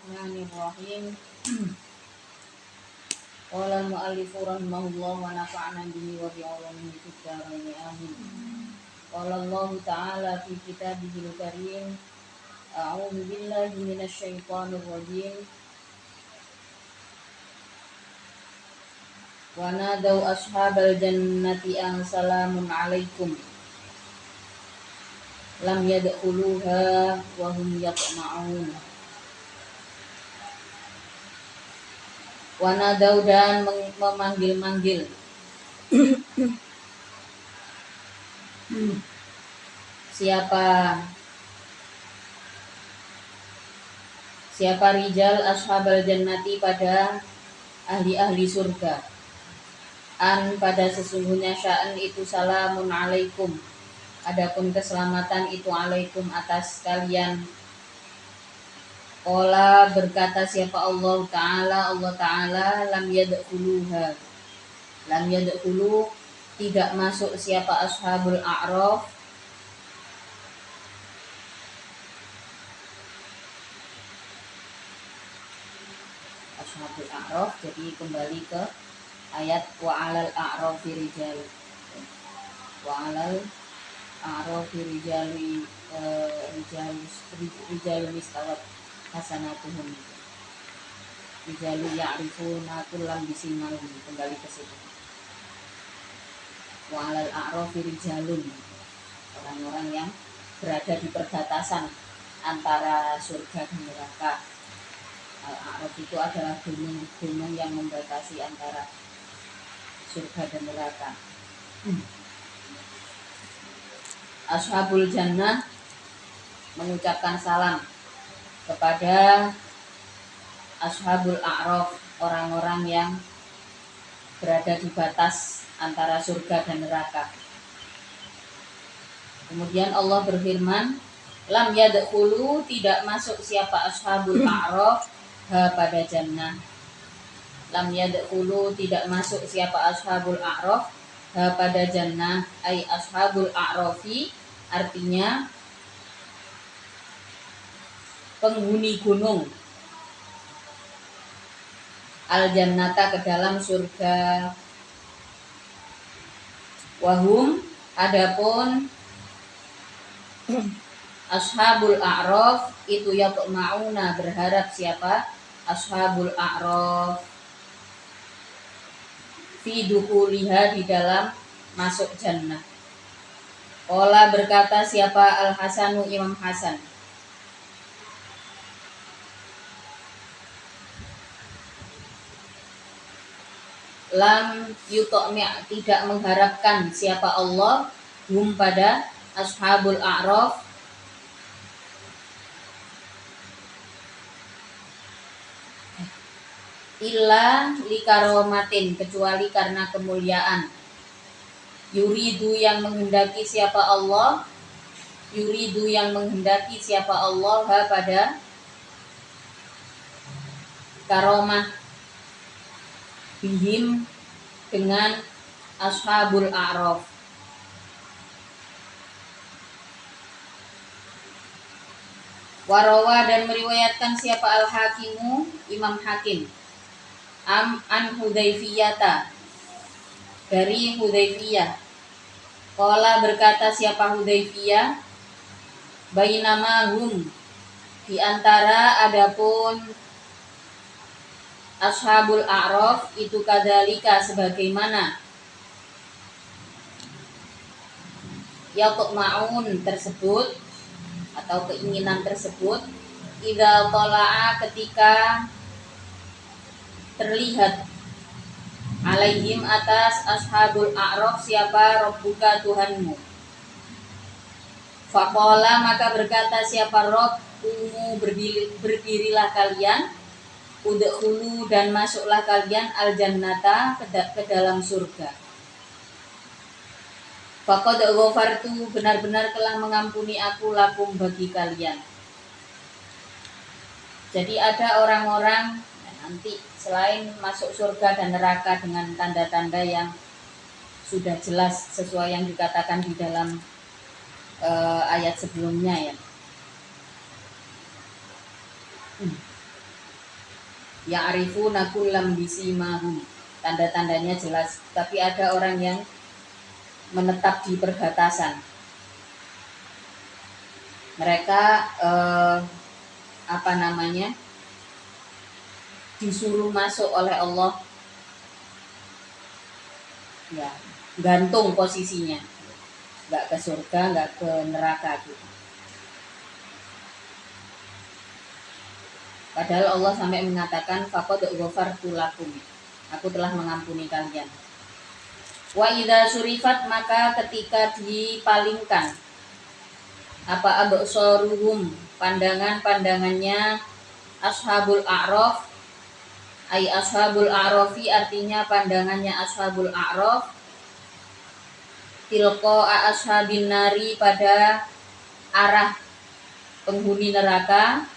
Bismillahirrahmanirrahim. Qala al-mu'allifu rahimahullah wa nafa'na bihi wa bi 'ulumihi fid dharain amin. Qala Allah ta'ala fi kitabihil karim. A'udzu billahi minasy syaithanir rajim. Wa nadaw ashabal jannati an salamun 'alaikum. Lam yadkhuluha wa hum yatma'un. Wanadau dan memanggil-manggil siapa rijal ashabal jannati pada ahli-ahli surga. An pada sesungguhnya sya'an itu salamun alaikum. Adapun keselamatan itu alaikum atas kalian. Qala berkata siapa Allah Ta'ala lam yadkhuluha. Lam yadkhulu tidak masuk siapa ashabul a'raf. Ashabul a'raf, jadi kembali ke ayat wa 'alal a'rafi rijal. Wa 'alal a'rafi rijali rijal mistawat hasanatuhum. Rijalu ya'rifuna kullam bisimahum, kembali ke situ. Wa 'alal a'rafi rijalun, orang-orang yang berada di perbatasan antara surga dan neraka. Al-A'raf itu adalah gunung-gunung yang membatasi antara surga dan neraka. Ashabul jannah mengucapkan salam kepada ashabul a'raf, orang-orang yang berada di batas antara surga dan neraka. Kemudian Allah berfirman, lam yadkhulu tidak masuk siapa ashabul a'raf pada jannah. Lam yadkhulu tidak masuk siapa ashabul a'raf pada jannah, ai ashabul a'rafi artinya penghuni gunung, al-jannata ke dalam surga. Wahum adapun ashabul a'raf itu yatma'una berharap siapa ashabul a'raf fi dukhuliha di dalam masuk jannah. Qala berkata siapa Al-Hasanu Imam Hasan, lam yutami' tidak mengharapkan siapa Allah hum pada ashabul a'raf illa likaromatin kecuali karena kemuliaan. Yuridu yang menghendaki siapa Allah, yuridu yang menghendaki siapa Allah pada karomah bihim dengan ashabul a'raf. Warawa dan meriwayatkan siapa Al-Hakimu Imam Hakim an Hudzaifiyata dari Hudzaifiyah. Qala berkata siapa Hudzaifiyah, bainama hum di antara adapun ashabul a'raf itu kadzalika sebagaimana yatma'un tersebut atau keinginan tersebut, idza tala'a ketika terlihat alaihim atas ashabul a'raf siapa Rabbuka Tuhanmu. Faqala maka berkata siapa Rabb, berdirilah kalian, udkhulu dan masuklah kalian al-jannata ke dalam surga. Faqad ghafartu benar-benar telah mengampuni aku lakum bagi kalian. Jadi ada orang-orang nanti selain masuk surga dan neraka dengan tanda-tanda yang sudah jelas sesuai yang dikatakan di dalam ayat sebelumnya ya. Ya'rifuna kullam bisimahum. Tanda-tandanya jelas, tapi ada orang yang menetap di perbatasan. Mereka disuruh masuk oleh Allah, ya gantung posisinya, nggak ke surga, nggak ke neraka gitu. Padahal Allah sampai mengatakan faqad ghafartu lakum, aku telah mengampuni kalian. Wa idza surifat, maka ketika dipalingkan apa absaruhum, pandangannya ashabul a'raf, ai ashabul a'rafi artinya pandangannya ashabul a'raf, tilqa ashabin nari, pada arah penghuni neraka.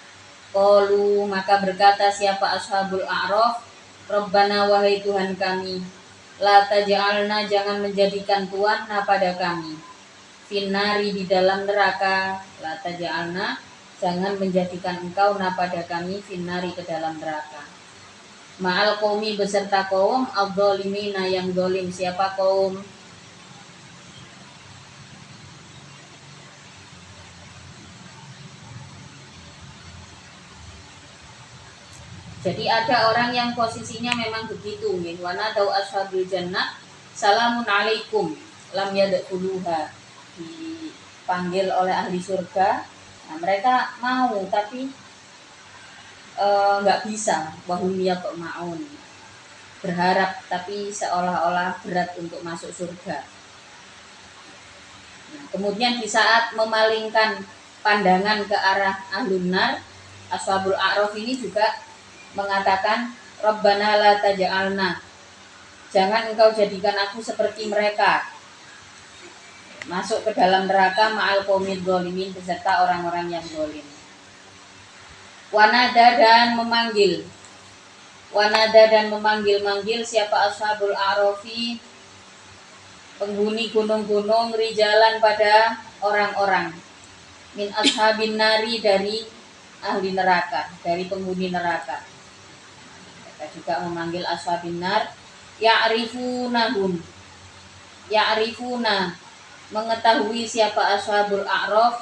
Qalu, maka berkata siapa ashabul a'raf, Rabbana, wahai Tuhan kami, la taj'alna, jangan menjadikan Tuhan pada kami, finnari, di dalam neraka, la taj'alna, jangan menjadikan engkau pada kami, finnari, ke dalam neraka. Ma'al qaumi, beserta kaum, adzalimina, yang zalim. Siapa kaum? Jadi ada orang yang posisinya memang begitu, wa nadau ashabul jannah salamun alaikum lam yadkhuluha, dipanggil oleh ahli surga. Nah, mereka mau tapi nggak bisa, wahum yatma'un, berharap tapi seolah-olah berat untuk masuk surga. Nah, kemudian di saat memalingkan pandangan ke arah ahlun nar, ashabul a'raf ini juga mengatakan Rabbana la taj'alna, jangan engkau jadikan aku seperti mereka, masuk ke dalam neraka, ma'al qaumid zalimin, beserta orang-orang yang zalim. Wanada, dan memanggil siapa ashabul a'rafi, penghuni gunung-gunung, rijalan, pada orang-orang, min ashabin nari, dari ahli neraka, dari penghuni neraka. Mereka juga memanggil ashabin nar, ya'rifunahum, ya'rifuna, mengetahui siapa ashabul a'raf,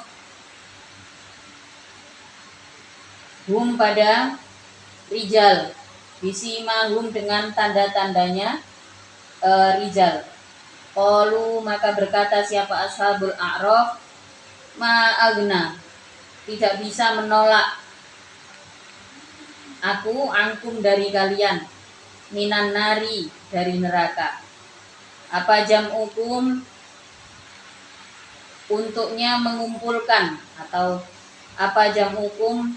hum, pada rijal, bisimahum, dengan tanda-tandanya rijal. Qalu, maka berkata siapa ashabul a'raf, ma'agna, tidak bisa menolak aku, angkum, dari kalian, minan nari, dari neraka. Apa jam'ukum, untuknya mengumpulkan, atau apa jam'ukum,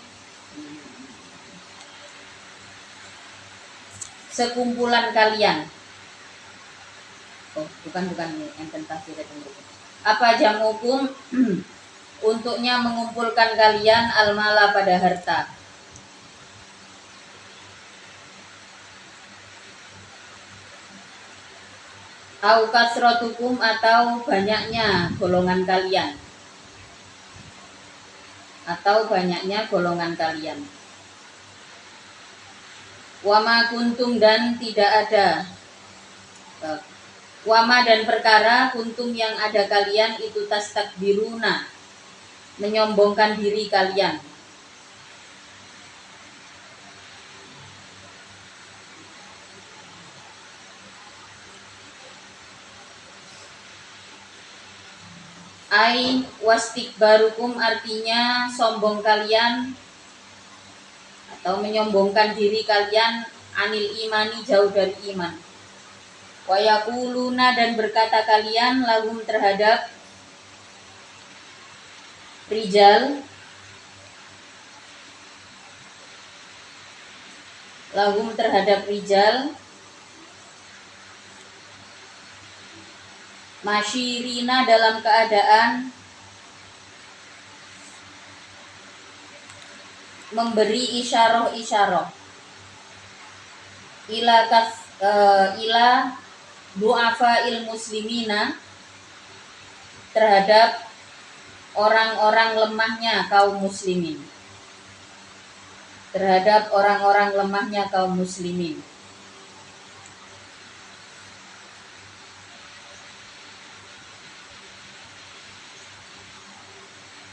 sekumpulan kalian. Oh, bukan yang tentang tidak. Apa jam'ukum, untuknya mengumpulkan kalian, almala, pada harta. Au kasrotukum, atau banyaknya golongan kalian, Wama kuntum, dan tidak ada, wama, dan perkara, kuntum, yang ada kalian, itu tastakbiruna, menyombongkan diri kalian. Ai wastikbarukum, artinya sombong kalian atau menyombongkan diri kalian, anil imani, jauh dari iman. Wa yaquluna, dan berkata kalian, lahum, terhadap rijal, masyirina, dalam keadaan memberi isyarah ila du'afa'il muslimina, terhadap orang-orang lemahnya kaum muslimin. terhadap orang-orang lemahnya kaum muslimin.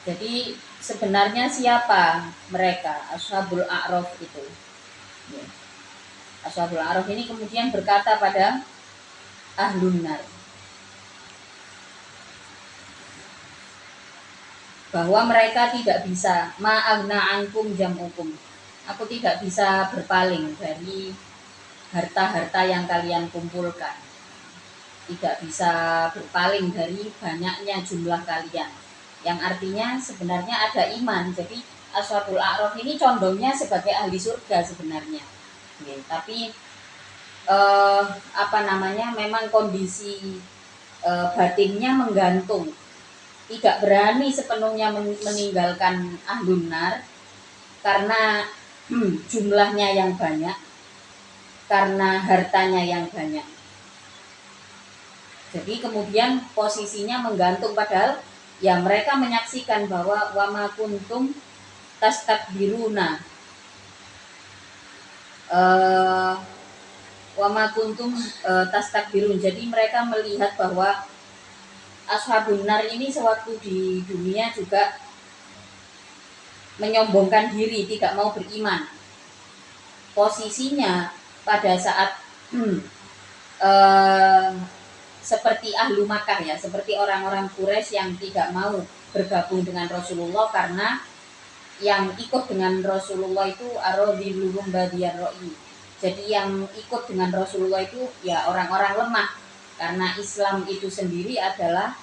Jadi sebenarnya siapa mereka Ashabul A'raf itu? Ya. Ashabul A'raf ini kemudian berkata pada Ahlun Nar bahwa mereka tidak bisa ma'agna ankum jam'ukum. Aku tidak bisa berpaling dari harta-harta yang kalian kumpulkan. Tidak bisa berpaling dari banyaknya jumlah kalian. Yang artinya sebenarnya ada iman. Jadi Ashabul A'raf ini condongnya sebagai ahli surga sebenarnya. Oke, tapi memang kondisi batinnya menggantung, tidak berani sepenuhnya meninggalkan Ahlun Nar karena jumlahnya yang banyak, karena hartanya yang banyak. Jadi kemudian posisinya menggantung, padahal ya mereka menyaksikan bahwa wama kuntum tastakbiruna wama kuntum tastakbirun. Jadi mereka melihat bahwa Ashabun Nar ini sewaktu di dunia juga menyombongkan diri, tidak mau beriman. Posisinya pada saat seperti ahlu Makkah ya, seperti orang-orang Quraisy yang tidak mau bergabung dengan Rasulullah karena yang ikut dengan Rasulullah itu aradhiluhum badiyar ra'i. Jadi yang ikut dengan Rasulullah itu ya orang-orang lemah, karena Islam itu sendiri adalah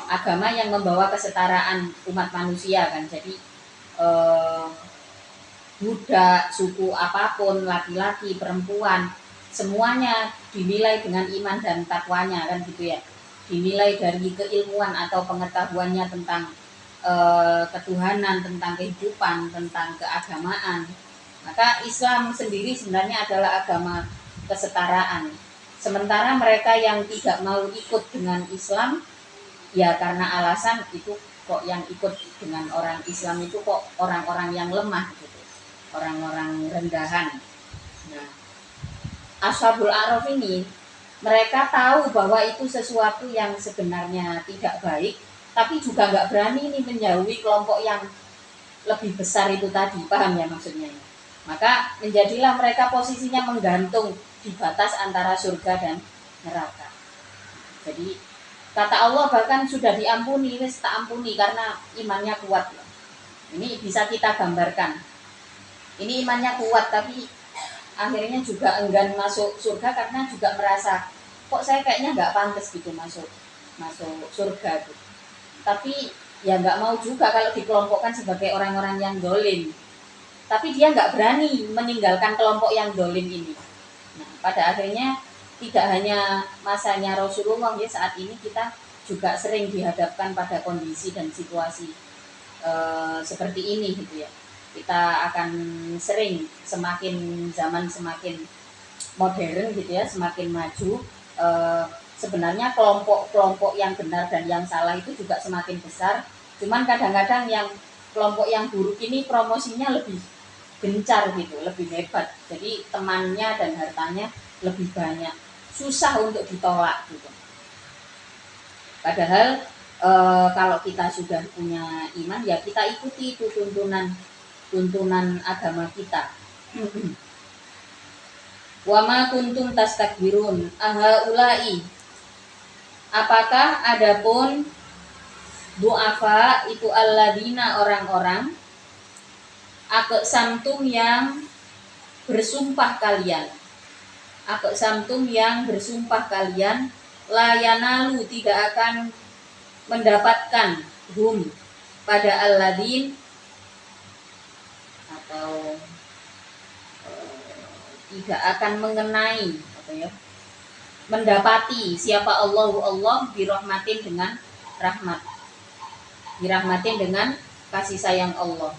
agama yang membawa kesetaraan umat manusia kan. Jadi budak, suku apapun, laki-laki, perempuan, semuanya dinilai dengan iman dan takwanya kan gitu ya. Dinilai dari keilmuan atau pengetahuannya tentang ketuhanan, tentang kehidupan, tentang keagamaan. Maka Islam sendiri sebenarnya adalah agama kesetaraan. Sementara mereka yang tidak mau ikut dengan Islam ya karena alasan itu, kok yang ikut dengan orang Islam itu kok orang-orang yang lemah gitu, orang-orang rendahan. Nah, Ashabul A'raf ini mereka tahu bahwa itu sesuatu yang sebenarnya tidak baik, tapi juga nggak berani nih menjauhi kelompok yang lebih besar itu tadi, paham ya maksudnya? Maka menjadilah mereka posisinya menggantung di batas antara surga dan neraka. Jadi kata Allah bahkan sudah diampuni, wis tak ampuni karena imannya kuat. Ini bisa kita gambarkan. Ini imannya kuat tapi akhirnya juga enggan masuk surga karena juga merasa kok saya kayaknya nggak pantas gitu masuk surga gitu. Tapi ya nggak mau juga kalau dikelompokkan sebagai orang-orang yang dolim. Tapi dia nggak berani meninggalkan kelompok yang dolim ini. Nah, pada akhirnya tidak hanya masanya Rasulullah ya, saat ini kita juga sering dihadapkan pada kondisi dan situasi seperti ini gitu ya. Kita akan sering semakin zaman semakin modern gitu ya, semakin maju, sebenarnya kelompok-kelompok yang benar dan yang salah itu juga semakin besar. Cuman kadang-kadang yang kelompok yang buruk ini promosinya lebih gencar gitu, lebih hebat. Jadi temannya dan hartanya lebih banyak, susah untuk ditolak gitu. Padahal kalau kita sudah punya iman ya kita ikuti itu tuntunan agama kita. Wa ma kuntum tastakbirun ahaulai, apakah adapun du'afa itu alladina orang-orang aqsamtum yang bersumpah kalian, aqsamtum yang bersumpah kalian, layanalu tidak akan mendapatkan hum pada alladin, atau tidak akan mengenai mendapati siapa Allah birahmatin dengan rahmat, dirahmatin dengan kasih sayang Allah.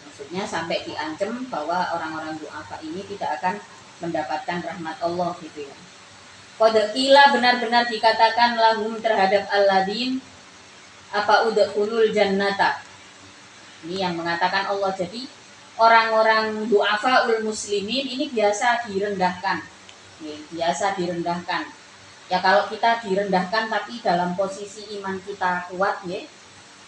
Maksudnya sampai diancam bahwa orang-orang du'afa ini tidak akan mendapatkan rahmat Allah gitu ya. Qad qila, benar-benar dikatakan lahum terhadap alladin Apa udkhulul jannata. Ini yang mengatakan Allah. Jadi orang-orang du'afaul muslimin ini biasa direndahkan. Biasa direndahkan. Ya kalau kita direndahkan tapi dalam posisi iman kita kuat ya,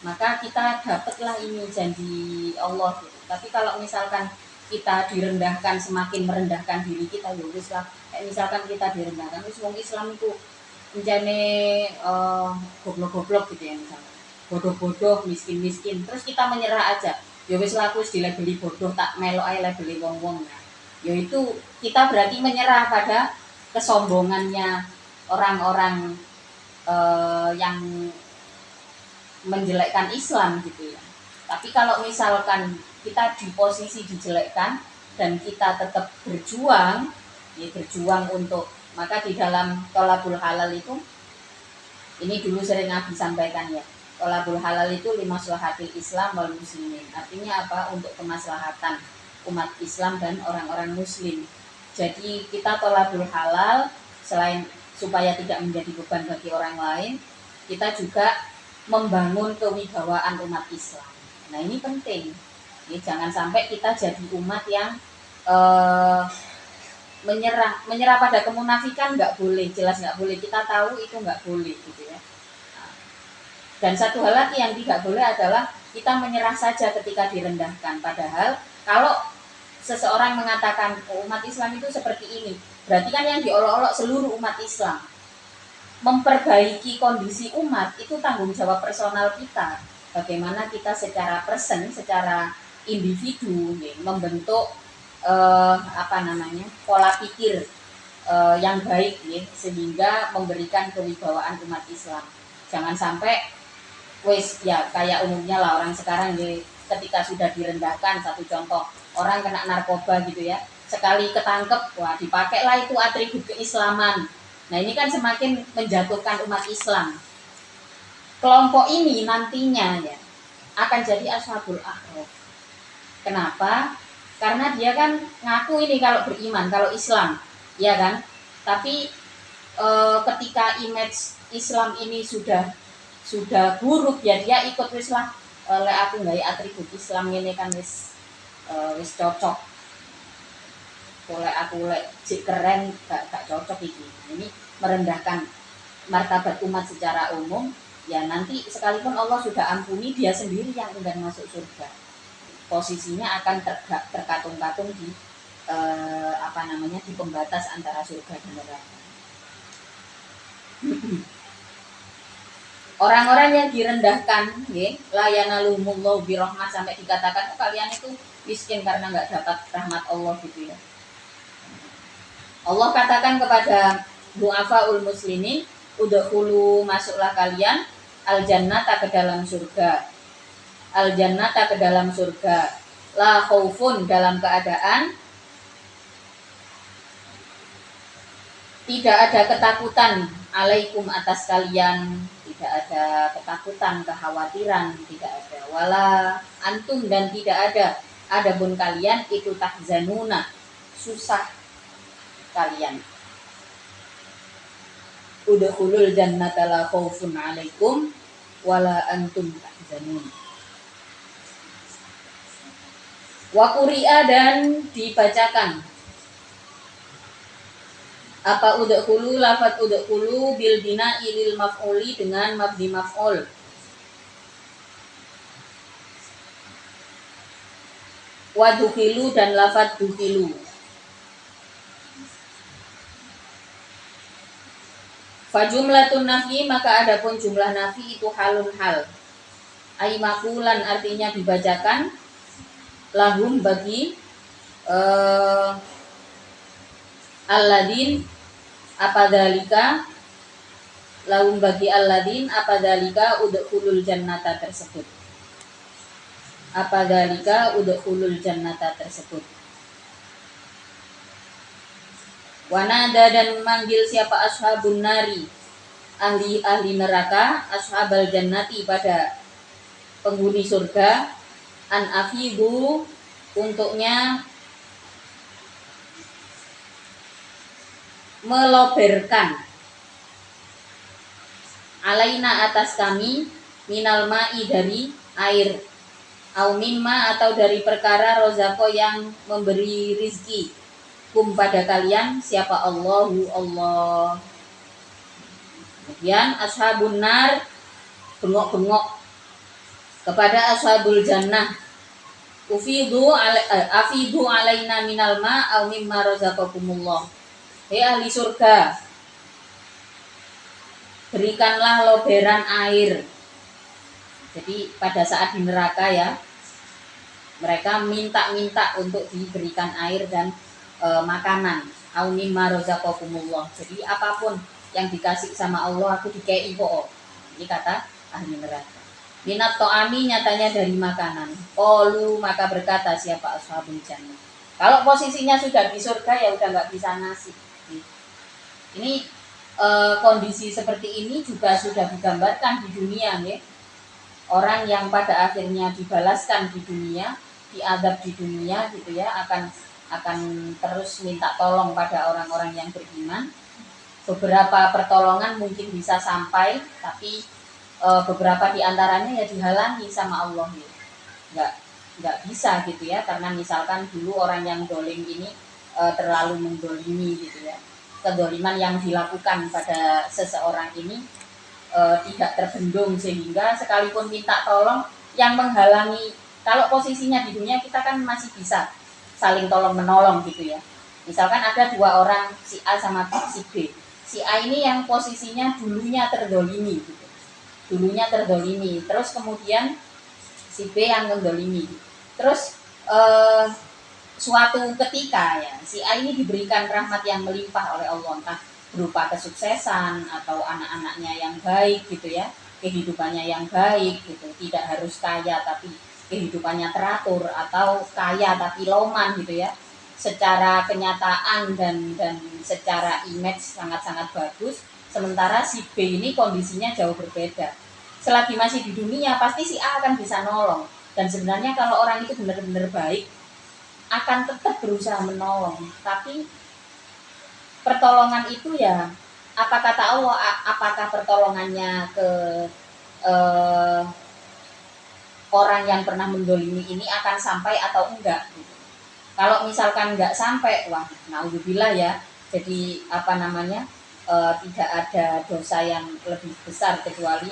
maka kita dapatlah ini janji Allah gitu. Tapi kalau misalkan kita direndahkan, semakin merendahkan diri kita, ya wis lah. Kayak misalkan kita direndahkan, wis wong Islam itu menjane goblok-goblok gitu ya misalnya. Bodoh-bodoh, miskin-miskin. Terus kita menyerah aja. Ya wis lah aku wis dilabeli bodoh, tak melok ae labeli wong-wong. Nah, ya itu kita berarti menyerah pada kesombongannya orang-orang yang menjelekkan Islam gitu ya. Tapi kalau misalkan kita di posisi dijelekkan dan kita tetap berjuang, ya berjuang untuk, maka di dalam tolabul halal itu, ini dulu sering Nabi sampaikan ya, tolabul halal itu limaslahatil Islam wal muslimin. Artinya apa? Untuk kemaslahatan umat Islam dan orang-orang muslim. Jadi kita tolabul halal selain supaya tidak menjadi beban bagi orang lain, kita juga membangun kewibawaan umat Islam. Nah ini penting. Ya, jangan sampai kita jadi umat yang menyerah pada kemunafikan, nggak boleh, jelas nggak boleh. Kita tahu itu nggak boleh gitu ya. Dan satu hal lagi yang tidak boleh adalah kita menyerah saja ketika direndahkan. Padahal kalau seseorang mengatakan umat Islam itu seperti ini, berarti kan yang diolok-olok seluruh umat Islam. Memperbaiki kondisi umat itu tanggung jawab personal kita. Bagaimana kita secara person, secara individu membentuk pola pikir yang baik sehingga memberikan kewibawaan umat Islam. Jangan sampai wes ya kayak umumnya lah orang sekarang ketika sudah direndahkan, satu contoh orang kena narkoba gitu ya, sekali ketangkep wah dipakailah itu atribut keislaman. Nah ini kan semakin menjatuhkan umat Islam. Kelompok ini nantinya ya akan jadi ashabul a'raf. Kenapa? Karena dia kan ngaku ini kalau beriman, kalau Islam, ya kan? Tapi ketika image Islam ini sudah buruk ya dia ikut wis lah, oleh aku nggak atribut Islam ini kan wis cocok. Oleh aku cik keren gak cocok ini. Ini merendahkan martabat umat secara umum, ya nanti sekalipun Allah sudah ampuni, dia sendiri yang enggan masuk surga. Posisinya akan terkatung-katung di di pembatas antara surga dan neraka. Orang-orang yang direndahkan, layanalumullahu birahmah, sampai dikatakan kalian itu miskin karena nggak dapat rahmat Allah gitu ya. Allah katakan kepada du'afaul muslimin, udkhulu, masuklah kalian al-jannata, ke dalam surga. Al-jannata, ke dalam surga. La khaufun, dalam keadaan tidak ada ketakutan, alaikum, atas kalian, tidak ada ketakutan, kekhawatiran, tidak ada. Wala antum, dan tidak ada adapun kalian itu tahzanuna, susah kalian. Udkhulul jannata la khaufun 'alaikum wala antum tahzanun. Wa quri'a, dan dibacakan apa udkhulu, lafaz udkhulu bil bina'i lil maf'uli, dengan mabni maf'ul. Wa dukhilu, dan lafaz dukhilu. Fajumlatun nafi, maka adapun jumlah nafi itu halun hal. Ai makulan, artinya dibacakan, lahum, bagi alladin, apa dalika, lahum, bagi alladin, apa dalika udkhulul jannata tersebut. Apa dalika udkhulul jannata tersebut. Wanada, dan memanggil siapa ashabun nari, ahli neraka, ashabal jannati, pada penghuni surga, an afidu, untuknya meloberkan, alaina, atas kami, minal ma'i dari air, au mimma atau dari perkara rozako yang memberi rizki, kum pada kalian siapa Allahu Allah. Kemudian ashabun nar bengok-bengok kepada ashabul jannah, afidu alaina minal ma au mimma razaqakumullah. Hei ahli surga, berikanlah loberan air. Jadi pada saat di neraka ya, mereka minta untuk diberikan air dan makanan. Au mimma razaqakumullah. Jadi apapun yang dikasih sama Allah aku dikei kok. Ini kata ahli neraka. Minat to'ami nyatanya dari makanan. Qalu maka berkata siapa ashabul jannah. Kalau posisinya sudah di surga ya udah nggak bisa ngasih. Ini kondisi seperti ini juga sudah digambarkan di dunia ya. Orang yang pada akhirnya dibalaskan di dunia, diadab di dunia gitu ya, akan terus minta tolong pada orang-orang yang beriman. Beberapa pertolongan mungkin bisa sampai, tapi beberapa diantaranya ya dihalangi sama Allah ya. Nggak bisa gitu ya, karena misalkan dulu orang yang dolim ini terlalu mendolimi gitu ya. Kedoliman yang dilakukan pada seseorang ini tidak terbendung sehingga sekalipun minta tolong yang menghalangi, kalau posisinya di dunia kita kan masih bisa saling tolong menolong gitu ya. Misalkan ada dua orang, si A sama si B. Si A ini yang posisinya dulunya terdolimi gitu. Dulunya terdolimi, terus kemudian si B yang mendolimi. Terus suatu ketika ya si A ini diberikan rahmat yang melimpah oleh Allah, entah berupa kesuksesan atau anak-anaknya yang baik gitu ya, kehidupannya yang baik gitu, tidak harus kaya tapi kehidupannya teratur, atau kaya tapi loman gitu ya, secara kenyataan dan secara image sangat-sangat bagus, sementara si B ini kondisinya jauh berbeda. Selagi masih di dunia pasti si A akan bisa nolong, dan sebenarnya kalau orang itu benar-benar baik akan tetap berusaha menolong, tapi pertolongan itu ya apa kata Allah, apakah pertolongannya ke orang yang pernah mendolimi ini akan sampai atau enggak gitu. Kalau misalkan enggak sampai, wah naudzubillah ya, jadi apa namanya, tidak ada dosa yang lebih besar kecuali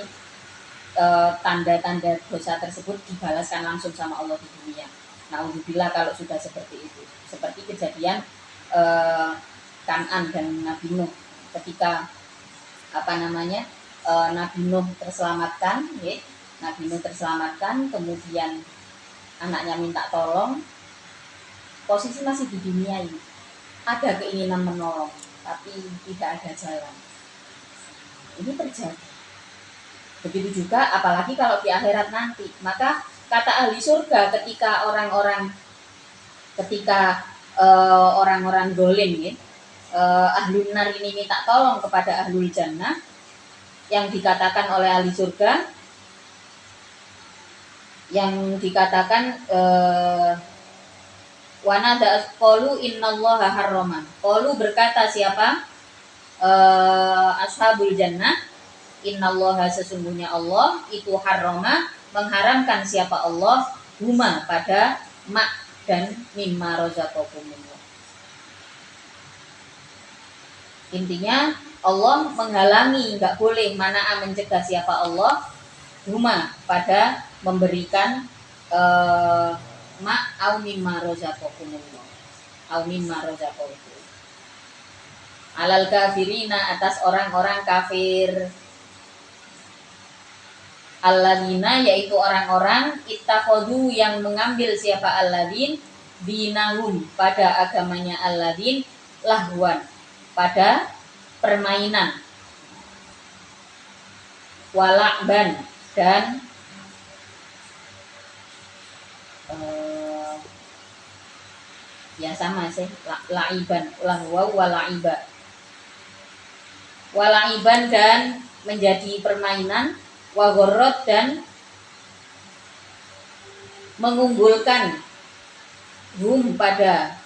tanda-tanda dosa tersebut dibalaskan langsung sama Allah di dunia. Naudzubillah kalau sudah seperti itu, seperti kejadian Kan'an dan Nabi Nuh ketika apa namanya, Nabi Nuh terselamatkan ya, Nabi Nuh terselamatkan, kemudian anaknya minta tolong, posisi masih di dunia ini, ada keinginan menolong tapi tidak ada jalan. Ini terjadi. Begitu juga apalagi kalau di akhirat nanti. Maka kata ahli surga ketika orang-orang dolim ya, ahlun nar ini minta tolong kepada ahlul jannah, yang dikatakan oleh ahli surga, yang dikatakan wanada qalu innallaha harrama. Qalu berkata siapa? Ashabul jannah, innallaha sesungguhnya Allah itu harrama mengharamkan siapa Allah huma pada mak dan mimma razaqakumullah. Intinya Allah menghalangi, nggak boleh, mana mencegah siapa Allah huma pada memberikan mak au mimma razaqakumullah, au mimma razaqakum alal kafirina atas orang-orang kafir. Alladzina yaitu orang-orang ittakhadhu yang mengambil siapa alladzin dinahum pada agamanya alladzin lahwan pada permainan, walakban dan ya sama sih, laiban, lahwa walaiba, walaiban dan menjadi permainan, wagorot dan mengunggulkan hum pada,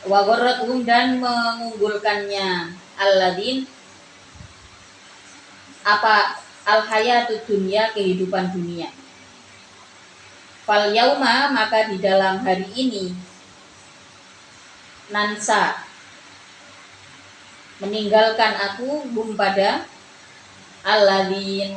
wagorot hum dan mengunggulkannya alladzin al hayatud dunya, kehidupan dunia. Fal yauma, maka di dalam hari ini, nansa, meninggalkan aku, hum pada alladzin,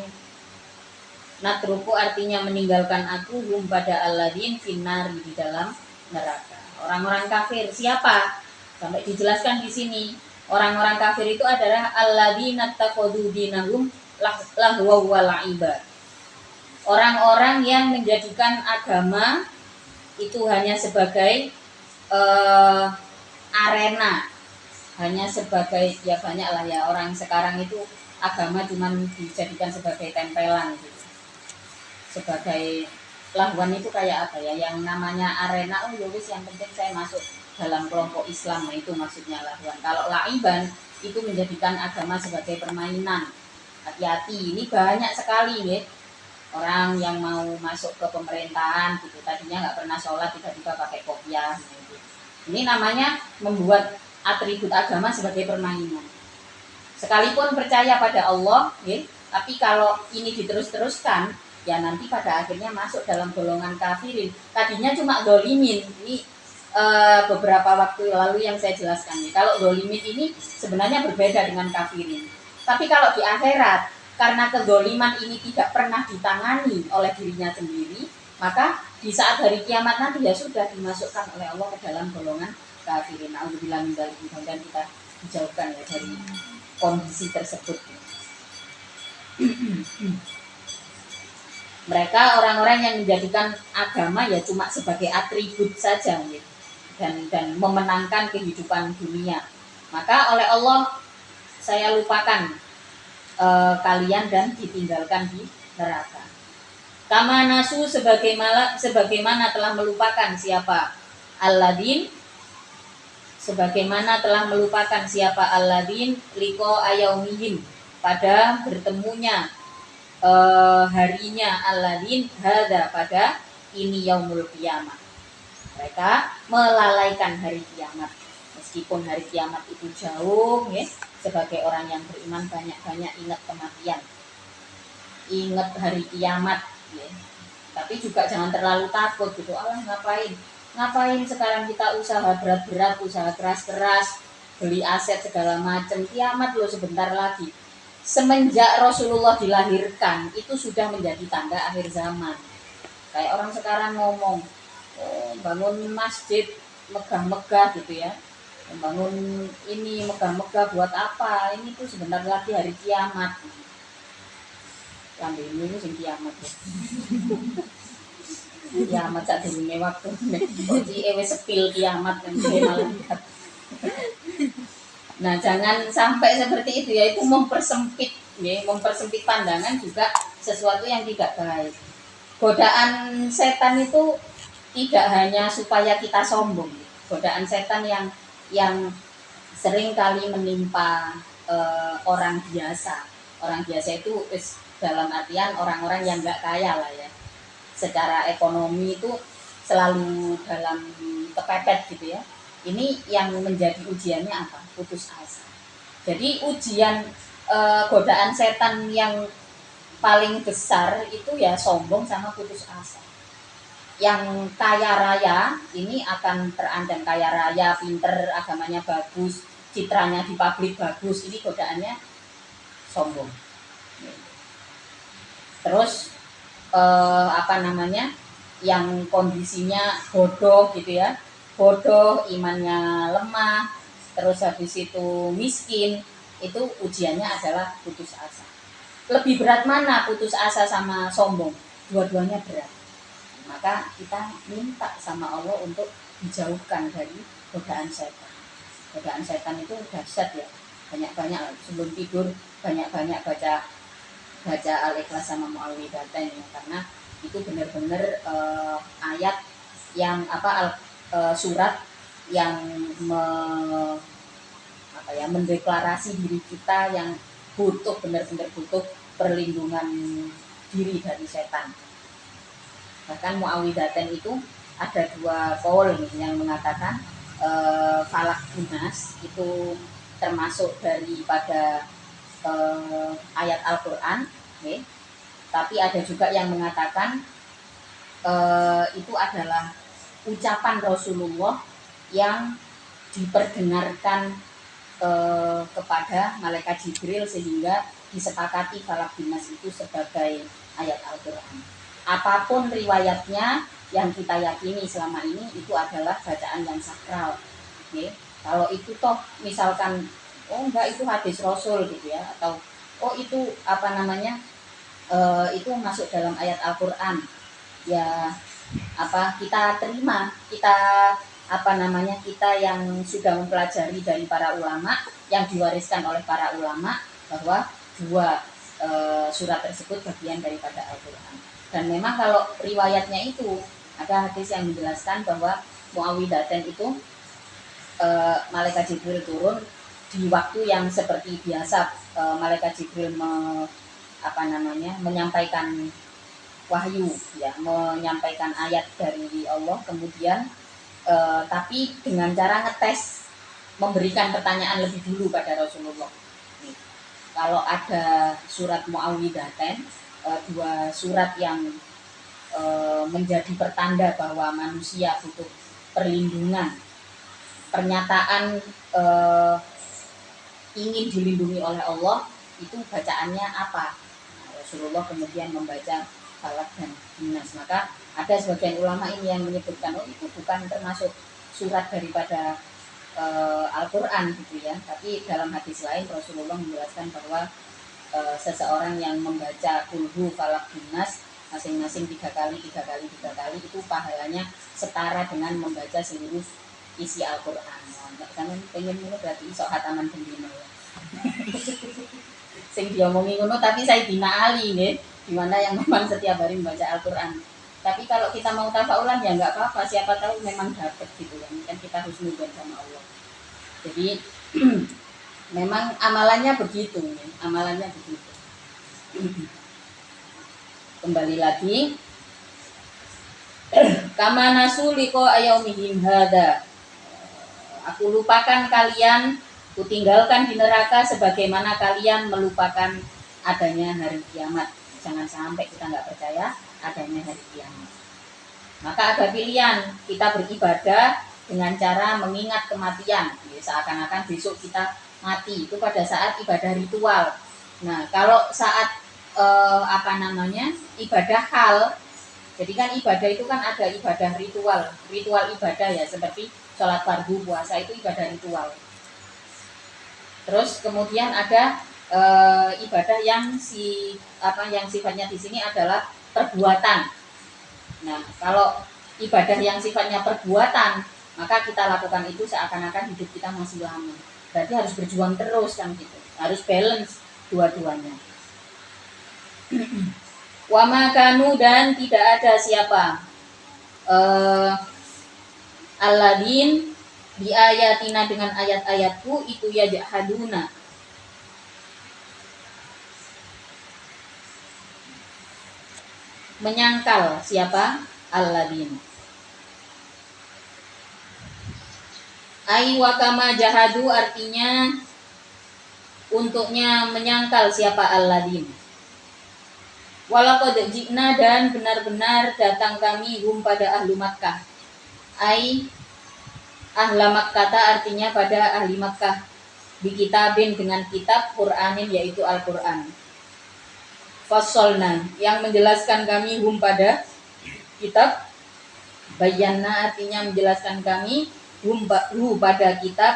natruku artinya meninggalkan aku, hum pada alladzin finnar, di dalam neraka. Orang-orang kafir siapa? Sampai dijelaskan di sini. Orang-orang kafir itu adalah alladzina taqadu dinahum lahwa wa la'iba. Orang-orang yang menjadikan agama itu hanya sebagai arena, hanya sebagai, ya banyak lah ya orang sekarang itu agama cuma dijadikan sebagai tempelan gitu. Sebagai lahuan itu kayak apa ya, yang namanya arena, oh yowis yang penting saya masuk dalam kelompok Islam, nah itu maksudnya lahuan. Kalau laiban itu menjadikan agama sebagai permainan. Hati-hati, ini banyak sekali ya orang yang mau masuk ke pemerintahan gitu, tadinya nggak pernah sholat tiba-tiba pakai kopiah gitu. Ini namanya membuat atribut agama sebagai permainan. Sekalipun percaya pada Allah ya, tapi kalau ini diterus-teruskan ya nanti pada akhirnya masuk dalam golongan kafirin. Tadinya cuma dolimin, ini beberapa waktu lalu yang saya jelaskan ya. Kalau dolimin ini sebenarnya berbeda dengan kafirin, tapi kalau di akhirat karena kedoliman ini tidak pernah ditangani oleh dirinya sendiri, maka di saat hari kiamat nanti ya sudah dimasukkan oleh Allah ke dalam golongan kafirin. Alhamdulillah min dzalik, dan kita dijauhkan ya dari kondisi tersebut. Mereka orang-orang yang menjadikan agama ya cuma sebagai atribut saja ya, dan memenangkan kehidupan dunia. Maka oleh Allah saya lupakan kalian dan ditinggalkan di neraka. Kama nasu, sebagaimana telah melupakan siapa alladzin, sebagaimana telah melupakan siapa alladzin liko ayaumihim, pada bertemunya harinya alladzin hada, pada ini yaumul qiyamah. Mereka melalaikan hari kiamat, meskipun hari kiamat itu jauh ya. Sebagai orang yang beriman banyak-banyak ingat kematian, ingat hari kiamat ya. Tapi juga jangan terlalu takut gitu. Allah ngapain sekarang kita usaha berat-berat, usaha keras-keras, beli aset segala macam, kiamat loh sebentar lagi. Semenjak Rasulullah dilahirkan itu sudah menjadi tanda akhir zaman. Kayak orang sekarang ngomong, oh, bangun masjid megah-megah gitu ya, membangun ini megah-megah buat apa? Ini tuh sebentar lagi hari kiamat. Lambe ini sing kiamat ya. Kiamat sak durunge waktu. Jadi wis sepil kiamat kan malaikat. Nah, jangan sampai seperti itu ya, itu mempersempit ya, mempersempit pandangan juga sesuatu yang tidak baik. Godaan setan itu tidak hanya supaya kita sombong. Godaan setan yang sering kali menimpa orang biasa. Orang biasa itu dalam artian orang-orang yang nggak kaya lah ya. Secara ekonomi itu selalu dalam kepepet gitu ya. Ini yang menjadi ujiannya apa? Putus asa. Jadi ujian godaan setan yang paling besar itu ya sombong sama putus asa. Yang kaya raya ini akan terancam, kaya raya, pinter, agamanya bagus, citranya di publik bagus, ini godaannya sombong. Terus yang kondisinya bodoh gitu ya, bodoh, imannya lemah, terus habis itu miskin, itu ujiannya adalah putus asa. Lebih berat mana putus asa sama sombong? Dua-duanya berat. Maka kita minta sama Allah untuk dijauhkan dari godaan setan. Godaan setan itu dahsyat ya. Banyak-banyak sebelum tidur banyak-banyak baca Al-Ikhlas sama Muawwidzatain ya, karena itu benar-benar ayat yang surat yang mendeklarasi diri kita yang benar-benar butuh perlindungan diri dari setan. Bahkan Muawwidzatain itu ada 2 qaul yang mengatakan falak nas itu termasuk daripada ayat Al-Quran, Okay. Tapi ada juga yang mengatakan itu adalah ucapan Rasulullah yang diperdengarkan kepada malaikat Jibril sehingga disepakati falak binas itu sebagai ayat Al-Quran. Apapun riwayatnya, yang kita yakini selama ini itu adalah bacaan yang sakral. Okay. Kalau itu toh misalkan oh enggak itu hadis Rasul gitu ya, atau oh itu apa namanya itu masuk dalam ayat Al-Quran, ya apa kita terima, kita apa namanya kita yang sudah mempelajari dari para ulama yang diwariskan oleh para ulama bahwa dua surat tersebut bagian daripada Al-Quran. Dan memang kalau riwayatnya itu ada hadis yang menjelaskan bahwa Muawwidhatain itu malaikat Jibril turun di waktu yang seperti biasa malaikat Jibril menyampaikan wahyu ya, menyampaikan ayat dari Allah, kemudian tapi dengan cara ngetes, memberikan pertanyaan lebih dulu pada Rasulullah. Nih, kalau ada surat Muawwidhatain, dua surat yang menjadi pertanda bahwa manusia butuh perlindungan, pernyataan ingin dilindungi oleh Allah, itu bacaannya apa? Nah, Rasulullah kemudian membaca Falak dan Nas. Maka ada sebagian ulama ini yang menyebutkan oh itu bukan termasuk surat daripada Al-Quran gitu ya, tapi dalam hadis lain Rasulullah menjelaskan bahwa seseorang yang membaca kulhu Falak dan Nas masing-masing 3 kali itu pahalanya setara dengan membaca seluruh isi Al-Quran. Nah, kan pengen ngono berarti iso hataman bendino ya. Sing diomongi ngono tapi saya dina ali nggih, di mana yang memang setiap hari membaca Al-Quran. Tapi kalau kita mau tafaulan ya nggak apa-apa, siapa tahu memang dapat gitu kan kita husnudzon sama Allah. Jadi memang amalannya begitu, amalannya begitu. Kembali lagi, kama nasuliko ayaumihim hada. Aku lupakan kalian, aku tinggalkan di neraka sebagaimana kalian melupakan adanya hari kiamat. Jangan sampai kita nggak percaya adanya hari kiamat. Maka ada pilihan, kita beribadah dengan cara mengingat kematian. Seakan-akan besok kita mati, itu pada saat ibadah ritual. Nah, kalau saat ibadah hal, jadi kan ibadah itu kan ada ibadah ritual ibadah ya, seperti sholat fardu, puasa itu ibadah ritual. Terus kemudian ada ibadah yang sifatnya di sini adalah perbuatan. Nah, kalau ibadah yang sifatnya perbuatan, maka kita lakukan itu seakan-akan hidup kita masih lama. Berarti harus berjuang terus kan gitu. Harus balance dua-duanya. Wa makanu, dan tidak ada siapa alladzin bi ayatina, dengan ayat-ayatku itu ya jahaduna, menyangkal. Siapa? Alladzin. Ai wa kama jahadu, artinya untuknya menyangkal siapa alladzin. Walaqad ji'na, dan benar-benar datang kami pada ahlu Makkah. Ai ahla Makkah, artinya pada ahli Makkah, di kitabin, dengan kitab, Qur'anin, yaitu Al-Qur'an. Fassolna, yang menjelaskan kami pada kitab. Bayanna, artinya menjelaskan kami pada kitab.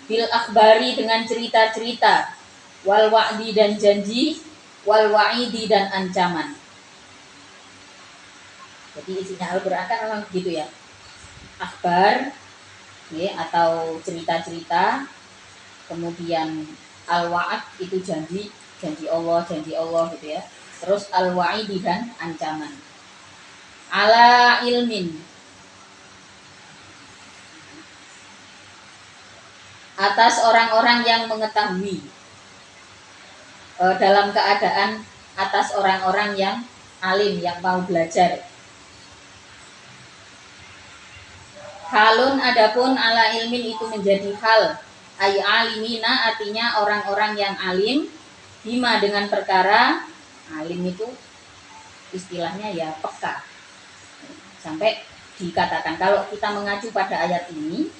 Bil akhbari, dengan cerita-cerita. Wal wa'di, dan janji. Wal wa'idi, dan ancaman. Jadi isinya Al-Quran kan memang begitu ya, akhbar ya, atau cerita-cerita. Kemudian al-wa'ad itu janji Allah gitu ya. Terus al-wa'idi, dan ancaman. Ala ilmin, atas orang-orang yang mengetahui, dalam keadaan atas orang-orang yang alim, yang mau belajar. Halun, adapun ala ilmin itu menjadi hal, ay alimina, artinya orang-orang yang alim. bima dengan perkara. Alim itu istilahnya ya peka. Sampai dikatakan kalau kita mengacu pada ayat ini,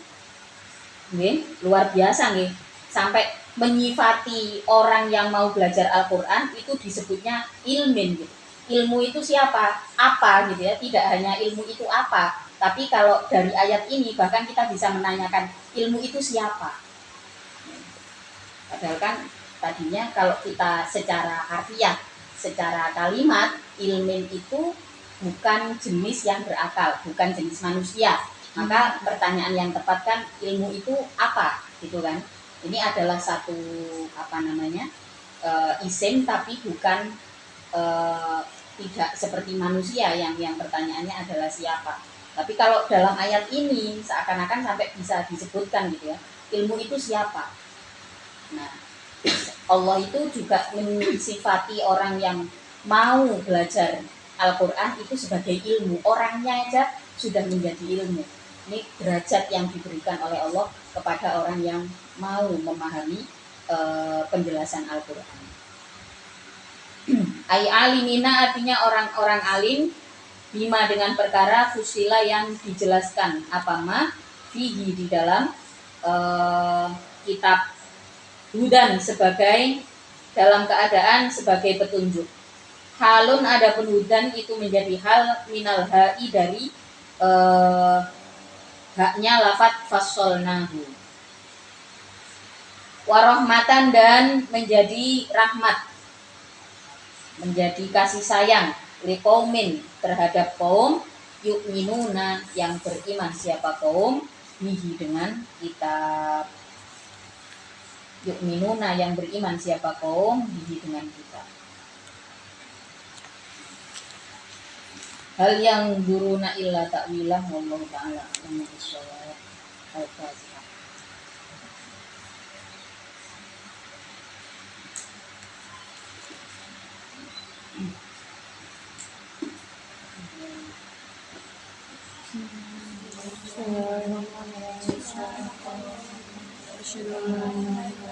luar biasa nih, sampai menyifati orang yang mau belajar Al-Quran itu disebutnya ilmin gitu. Ilmu itu siapa? Apa gitu ya, tidak hanya ilmu itu apa, tapi kalau dari ayat ini bahkan kita bisa menanyakan ilmu itu siapa. Padahal kan tadinya kalau kita secara harfiah, secara kalimat, ilmin itu bukan jenis yang berakal, bukan jenis manusia. Maka pertanyaan yang tepat kan ilmu itu apa, gitu kan? Ini adalah satu isim tapi bukan tidak seperti manusia yang pertanyaannya adalah siapa. Tapi kalau dalam ayat ini seakan-akan sampai bisa disebutkan gitu ya, ilmu itu siapa. Nah, Allah itu juga mensifati orang yang mau belajar Al-Quran itu sebagai ilmu. Orangnya aja sudah menjadi ilmu. Ini derajat yang diberikan oleh Allah kepada orang yang mau memahami penjelasan Al-Quran. Ai alimina artinya orang-orang alim, bima dengan perkara, fusila yang dijelaskan apa ma fihi di dalam kitab hudan sebagai dalam keadaan sebagai petunjuk. Halun ada hudan itu menjadi hal minal ha'i dari haknya lafat fassolnahu. Warahmatan dan menjadi rahmat, menjadi kasih sayang liqaumin terhadap kaum yu'minuna yang beriman. Siapa kaum? Bihi dengan kitab. Yu'minuna yang beriman siapa kaum? Bihi dengan kitab. Hal yang duruna illa ta'wilah wallahu ta'ala a'lamu bissawab. Al-Fatihah.